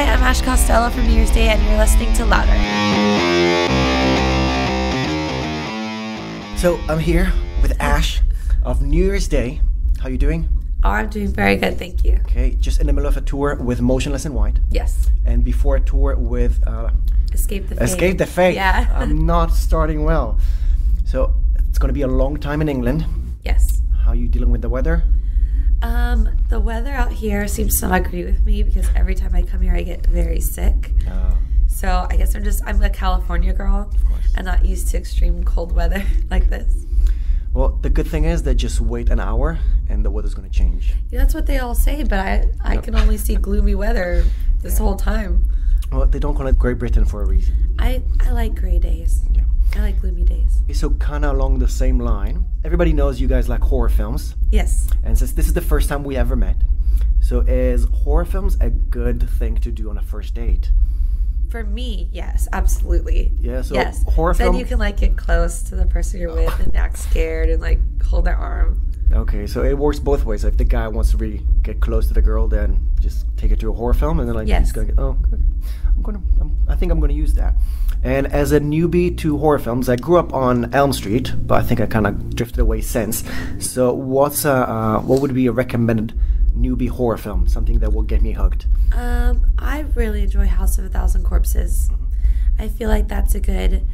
Hi, I'm Ash Costello from New Year's Day, and you're listening to Louder. So I'm here with Ash of New Year's Day. How you doing? Oh, I'm doing very good, thank you. Okay, just in the middle of a tour with Motionless in White. Yes. And before a tour with Escape the Fate. Escape the Fate. Yeah. I'm not starting well. So it's going to be a long time in England. Yes. How are you dealing with the weather? The weather out here seems to not agree with me because every time I come here I get very sick. Oh. So I guess I'm a California girl. Of course. I'm not used to extreme cold weather like this. Well, the good thing is that just wait an hour and the weather's going to change. Yeah, that's what they all say, but I can only see gloomy weather this whole time. Well, they don't call it Great Britain for a reason. I like gray days. Yeah. I like gloomy days. So kind of along the same line, everybody knows you guys like horror films. Yes. And since this is the first time we ever met, so is horror films a good thing to do on a first date? For me, yes, absolutely. Yeah, so yes. horror film. Then you can like get close to the person you're with and act scared and like hold their arm. Okay, so it works both ways. If the guy wants to really get close to the girl, then just take it to a horror film, and then like he's gonna get, I think I'm gonna use that. And as a newbie to horror films, I grew up on Elm Street, but I think I kind of drifted away since. So what would be a recommended newbie horror film? Something that will get me hooked. I really enjoy House of a Thousand Corpses. I feel like that's a good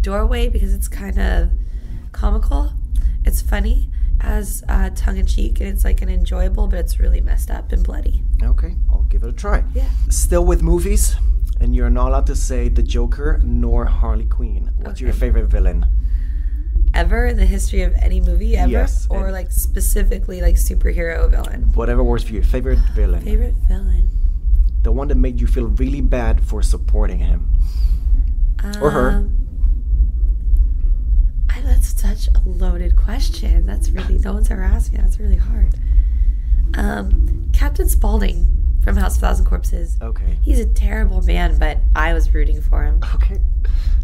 doorway because it's kind of comical. It's funny as tongue-in-cheek, and it's like an enjoyable, but it's really messed up and bloody. Okay, I'll give it a try. Yeah. Still with movies, and you're not allowed to say the Joker nor Harley Quinn. What's your favorite villain? Ever in the history of any movie ever? Yes. Or like specifically like superhero villain? Whatever works for you. Favorite villain? Favorite villain? The one that made you feel really bad for supporting him. Or her. That's such a loaded question. That's really, no one's ever asked me. That's really hard. Captain Spaulding from House of a Thousand Corpses. Okay. He's a terrible man, but I was rooting for him. Okay.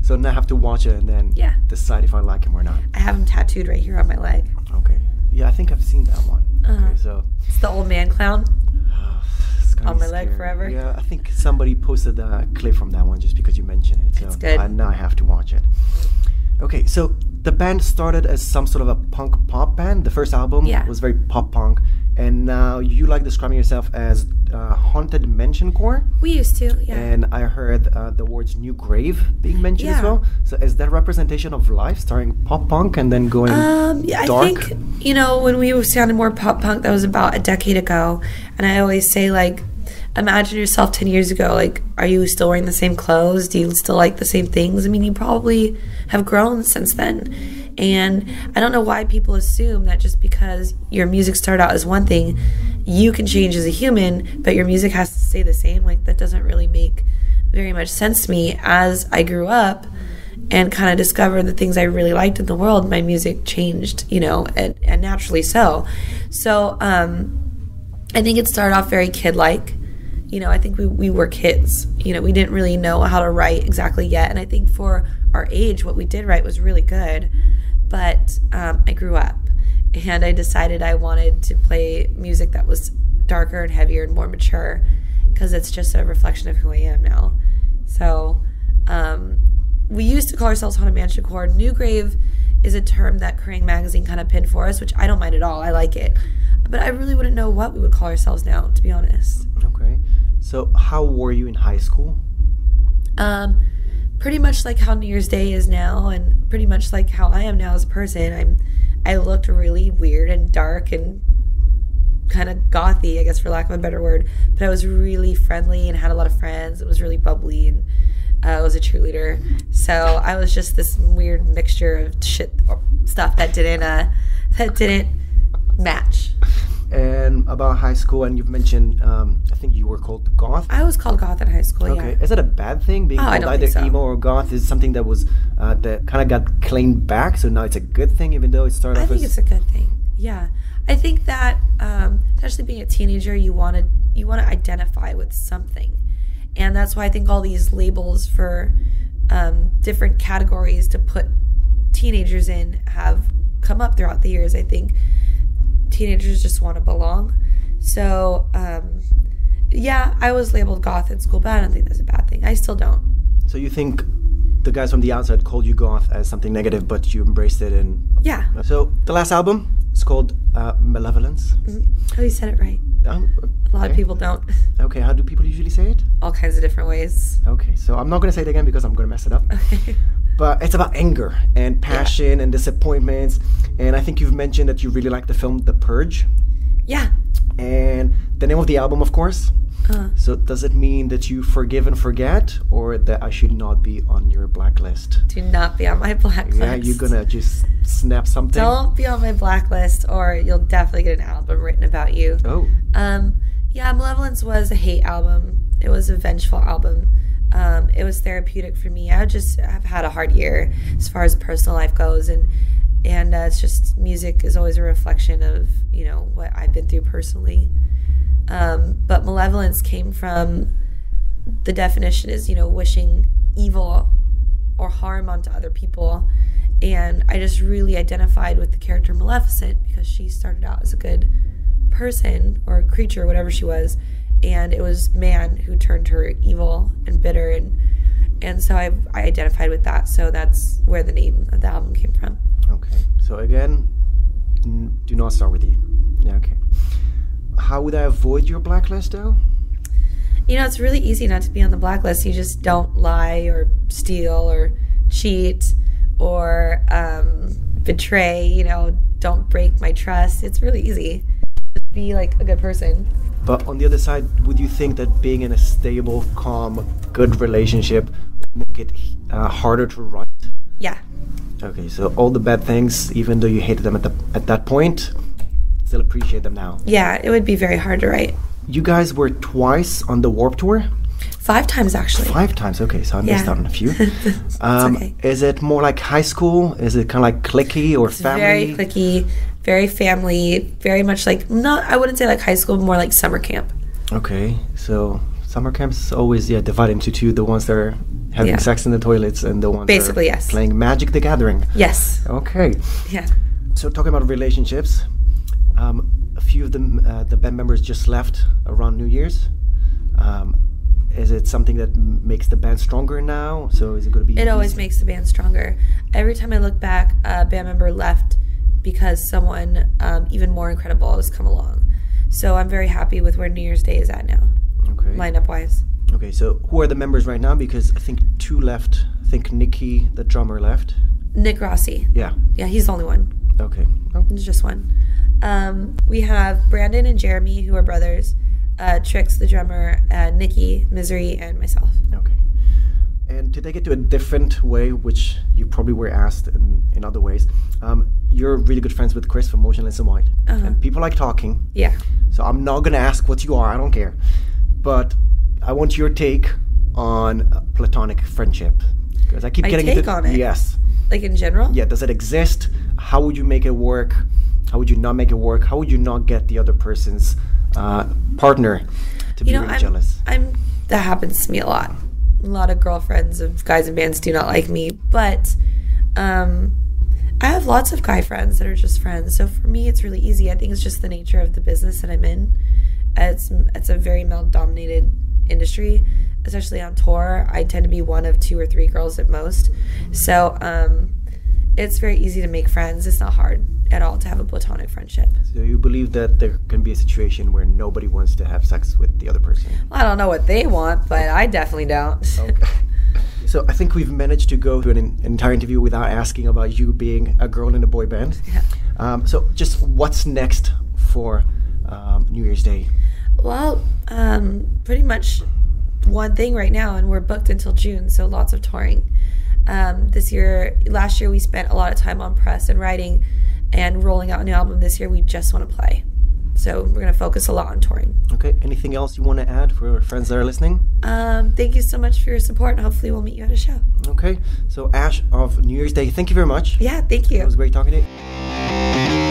So now I have to watch it and then decide if I like him or not. I have him tattooed right here on my leg. Okay. Yeah, I think I've seen that one. Okay, so it's the old man clown. On my leg forever. Yeah, I think somebody posted a clip from that one just because you mentioned it. So it's good. Now I have to watch it. Okay, so the band started as some sort of a punk pop band. The first album was very pop punk, and now you like describing yourself as Haunted Mentioncore. We used to, yeah. And I heard the words New Grave being mentioned as well. So is that a representation of life, starting pop punk and then going dark? I think, when we sounded more pop punk, that was about a decade ago. And I always say, like, imagine yourself 10 years ago. Like, are you still wearing the same clothes? Do you still like the same things? I mean, you probably have grown since then. And I don't know why people assume that just because your music started out as one thing, you can change as a human, but your music has to stay the same. Like, that doesn't really make very much sense to me. As I grew up and kind of discovered the things I really liked in the world, my music changed, and naturally so. So I think it started off very kid-like. I think we were kids. We didn't really know how to write exactly yet. And I think for our age, what we did write was really good. But I grew up, and I decided I wanted to play music that was darker and heavier and more mature, because it's just a reflection of who I am now. So we used to call ourselves Haunted Mansioncore. New Grave is a term that Kerrang! Magazine kind of pinned for us, which I don't mind at all. I like it. But I really wouldn't know what we would call ourselves now, to be honest. Okay. So how were you in high school? Pretty much like how New Year's Day is now, and pretty much like how I am now as a person. I looked really weird and dark and kind of gothy, I guess, for lack of a better word. But I was really friendly and had a lot of friends. It was really bubbly, and I was a cheerleader. So I was just this weird mixture of shit or stuff that didn't match. And about high school, and you've mentioned, I think you were called goth. I was called goth in high school. Okay, is that a bad thing? Being called either emo or goth is something that was that kind of got claimed back. So now it's a good thing, even though it started. I think it's a good thing. Yeah, I think that especially being a teenager, you want to identify with something, and that's why I think all these labels for different categories to put teenagers in have come up throughout the years. I think teenagers just want to belong. So Yeah, I was labeled goth in school, but I don't think that's a bad thing. I still don't. So you think the guys from the outside called you goth as something negative, but you embraced it? And yeah. So the last album is called Malevolence. Oh, you said it right. A lot of people don't. Okay, how do people usually say it? All kinds of different ways. Okay, so I'm not going to say it again because I'm going to mess it up. Okay. But it's about anger and passion and disappointments. And I think you've mentioned that you really like the film The Purge. Yeah. And the name of the album, of course. So does it mean that you forgive and forget, or that I should not be on your blacklist? Do not be on my blacklist. Yeah, you're gonna just snap something? Don't be on my blacklist, or you'll definitely get an album written about you. Oh. Yeah, Malevolence was a hate album. It was a vengeful album. It was therapeutic for me. I've had a hard year as far as personal life goes, and it's just, music is always a reflection of, you know, what I've been through personally. But malevolence came from, the definition is, you know, wishing evil or harm onto other people. And I just really identified with the character Maleficent because she started out as a good person or creature, whatever she was. And it was man who turned her evil and bitter. And so I identified with that. So that's where the name of the album came from. Okay. So again, do not start with E. Yeah, okay. How would I avoid your blacklist, though? You know, it's really easy not to be on the blacklist. You just don't lie or steal or cheat or betray. You know, don't break my trust. It's really easy. Just be like a good person. But on the other side, would you think that being in a stable, calm, good relationship would make it harder to write? Yeah. Okay, so all the bad things, even though you hated them at that point, still appreciate them now. Yeah, it would be very hard to write. You guys were twice on the Warped Tour? 5 times, actually. 5 times, okay, so I missed out on a few. It's okay. Is it more like high school? Is it kind of like cliquey or family? Very cliquey, very family, very much like, not, I wouldn't say like high school, but more like summer camp. Okay, so summer camps always divided into two, the ones that are having sex in the toilets and the ones basically, that are playing Magic the Gathering. Yes. Okay. Yeah. So talking about relationships, a few of them, the band members just left around New Year's. Is it something that makes the band stronger now? So is it going to be... It always makes the band stronger. Every time I look back, a band member left because someone even more incredible has come along. So I'm very happy with where New Year's Day is at now, okay. lineup-wise. Okay, so who are the members right now? Because I think 2 left. I think Nikki, the drummer, left. Nick Rossi. Yeah. Yeah, he's the only one. Okay. Oh. There's just one. We have Brandon and Jeremy, who are brothers. Trix, the drummer, Nikki, Misery, and myself. Okay. And to take it to a different way, which you probably were asked in other ways, you're really good friends with Chris from Motionless in White. And people like talking. Yeah. So I'm not going to ask what you are, I don't care. But I want your take on platonic friendship. Because I keep getting take on it? Yes. Like in general? Yeah, does it exist? How would you make it work? How would you not make it work? How would you not get the other person's partner to be really jealous? That happens to me a lot. A lot of girlfriends of guys in bands do not like me, but I have lots of guy friends that are just friends. So for me, it's really easy. I think it's just the nature of the business that I'm in. It's a very male-dominated industry, especially on tour. I tend to be one of 2 or 3 girls at most. So it's very easy to make friends. It's not hard at all to have a platonic friendship. So you believe that there can be a situation where nobody wants to have sex with the other person? Well, I don't know what they want, but I definitely don't. Okay. So I think we've managed to go through an entire interview without asking about you being a girl in a boy band. Yeah. So just what's next for New Year's Day? Well, pretty much one thing right now, and we're booked until June, so lots of touring. Last year we spent a lot of time on press and writing and rolling out a new album. This year we just want to play. So we're going to focus a lot on touring. Okay. Anything else you want to add for our friends that are listening? Thank you so much for your support, and hopefully we'll meet you at a show. Okay. So Ash of New Year's Day, thank you very much. Yeah, thank you. It was great talking to you.